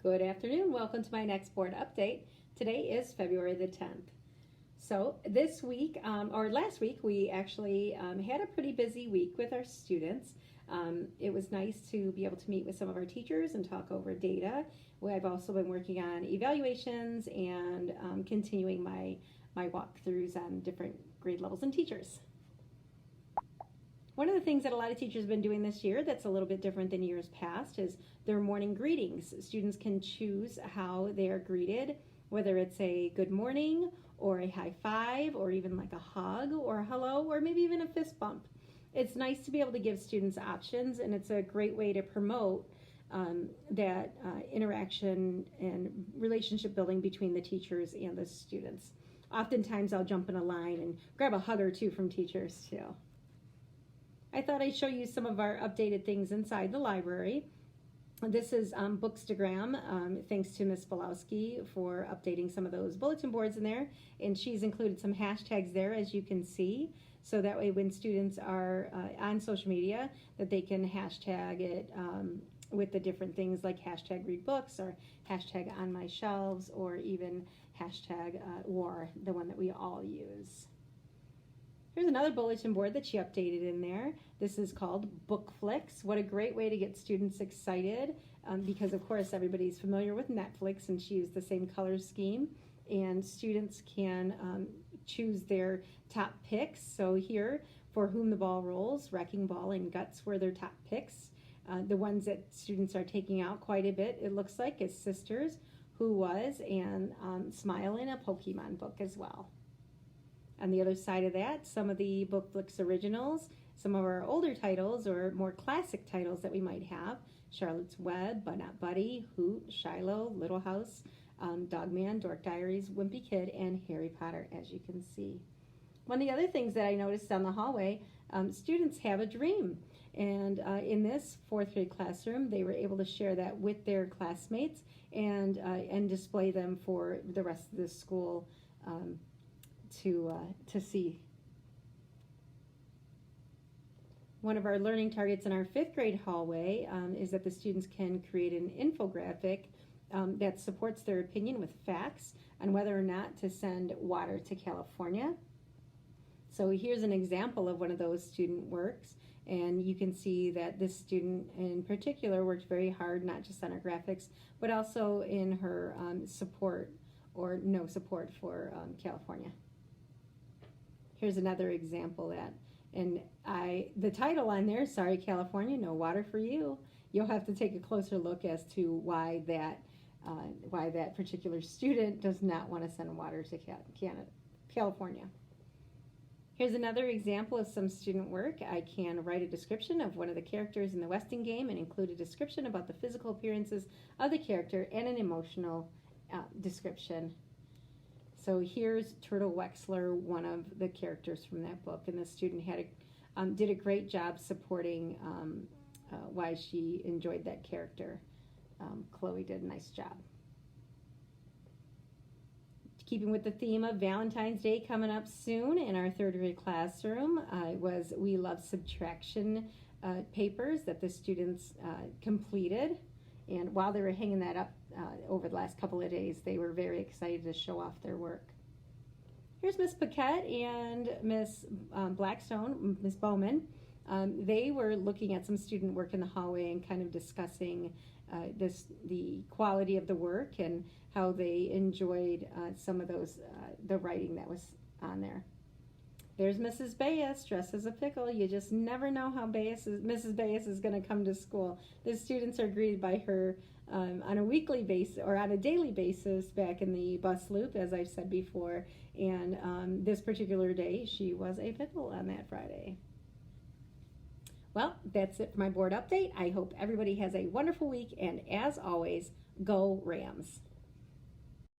Good afternoon. Welcome to my next board update. Today is February the 10th. So this week, or last week, we actually had a pretty busy week with our students. It was nice to be able to meet with some of our teachers and talk over data. I've also been working on evaluations and continuing my walkthroughs on different grade levels and teachers. One of the things that a lot of teachers have been doing this year that's a little bit different than years past is their morning greetings. Students can choose how they are greeted, whether it's a good morning or a high five or even like a hug or a hello or maybe even a fist bump. It's nice to be able to give students options, and it's a great way to promote that interaction and relationship building between the teachers and the students. Oftentimes I'll jump in a line and grab a hug or two from teachers too. I thought I'd show you some of our updated things inside the library. This is Bookstagram, thanks to Miss Bolowski for updating some of those bulletin boards in there. And she's included some hashtags there, as you can see. So that way when students are on social media, that they can hashtag it with the different things like hashtag read books or hashtag on my shelves or even hashtag war, the one that we all use. Here's another bulletin board that she updated in there. This is called Book Flicks. What a great way to get students excited because of course everybody's familiar with Netflix, and she used the same color scheme, and students can choose their top picks. So here, For Whom the Ball Rolls, Wrecking Ball, and Guts were their top picks. The ones that students are taking out quite a bit, it looks like, is Sisters, Who Was, and Smile, in a Pokemon book as well. On the other side of that, some of the Book Flicks originals, some of our older titles or more classic titles that we might have: Charlotte's Web, But Not Buddy, Hoot, Shiloh, Little House, Dogman, Dork Diaries, Wimpy Kid, and Harry Potter, as you can see. One of the other things that I noticed down the hallway, students have a dream. And in this fourth grade classroom, they were able to share that with their classmates and display them for the rest of the school to see. One of our learning targets in our fifth grade hallway is that the students can create an infographic that supports their opinion with facts on whether or not to send water to California. So here's an example of one of those student works, and you can see that this student in particular worked very hard, not just on her graphics, but also in her support or no support for California. Here's another example of that. And the title on there, Sorry California, No Water for You. You'll have to take a closer look as to why that particular student does not want to send water to California. Here's another example of some student work. I can write a description of one of the characters in the Weston game and include a description about the physical appearances of the character and an emotional description. So here's Turtle Wexler, one of the characters from that book, and the student did a great job supporting why she enjoyed that character. Chloe did a nice job. Keeping with the theme of Valentine's Day coming up soon, in our third grade classroom was We Love Subtraction papers that the students completed. And while they were hanging that up over the last couple of days, they were very excited to show off their work. Here's Miss Paquette and Miss Blackstone, Miss Bowman. They were looking at some student work in the hallway and kind of discussing the quality of the work and how they enjoyed some of those, the writing that was on there. There's Mrs. Bayes, dressed as a pickle. You just never know how Mrs. Bayes is going to come to school. The students are greeted by her on a weekly basis or on a daily basis back in the bus loop, as I've said before. And this particular day, she was a pickle on that Friday. Well, that's it for my board update. I hope everybody has a wonderful week, and as always, go Rams.